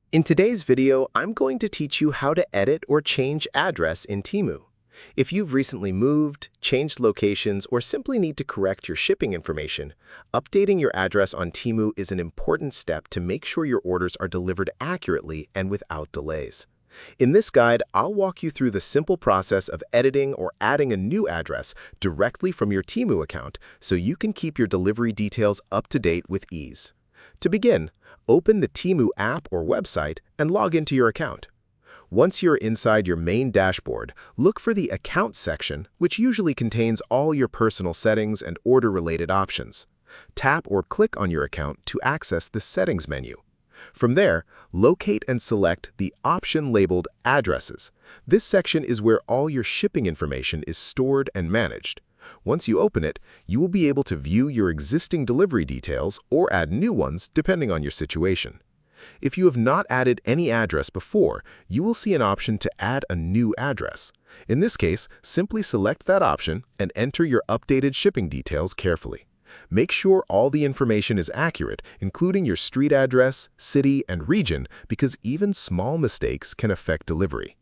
In today's video, I'm going to teach you how to edit or change address in Temu. If you've recently moved, changed locations, or simply need to correct your shipping information, updating your address on Temu is an important step to make sure your orders are delivered accurately and without delays. In this guide, I'll walk you through the simple process of editing or adding a new address directly from your Temu account so you can keep your delivery details up to date with ease. To begin, open the Temu app or website and log into your account. Once you're inside your main dashboard, look for the Account section, which usually contains all your personal settings and order-related options. Tap or click on your account to access the Settings menu. From there, locate and select the option labeled Addresses. This section is where all your shipping information is stored and managed. Once you open it, you will be able to view your existing delivery details or add new ones depending on your situation. If you have not added any address before, you will see an option to add a new address. In this case, simply select that option and enter your updated shipping details carefully. Make sure all the information is accurate, including your street address, city, and region, because even small mistakes can affect delivery.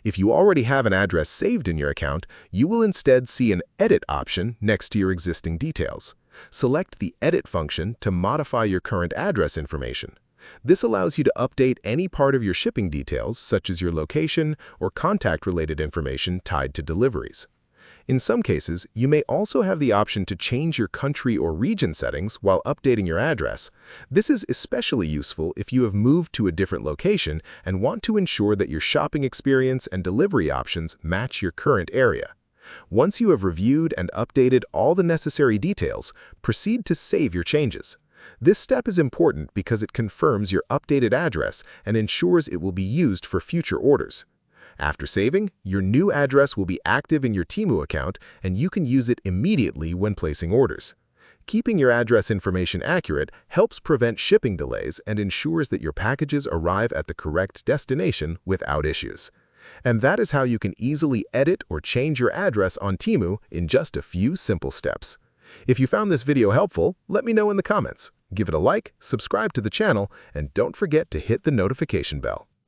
If you already have an address saved in your account, you will instead see an Edit option next to your existing details. Select the Edit function to modify your current address information. This allows you to update any part of your shipping details, such as your location or contact-related information tied to deliveries. In some cases, you may also have the option to change your country or region settings while updating your address. This is especially useful if you have moved to a different location and want to ensure that your shopping experience and delivery options match your current area. Once you have reviewed and updated all the necessary details, proceed to save your changes. This step is important because it confirms your updated address and ensures it will be used for future orders. After saving, your new address will be active in your Temu account and you can use it immediately when placing orders. Keeping your address information accurate helps prevent shipping delays and ensures that your packages arrive at the correct destination without issues. And that is how you can easily edit or change your address on Temu in just a few simple steps. If you found this video helpful, let me know in the comments. Give it a like, subscribe to the channel, and don't forget to hit the notification bell.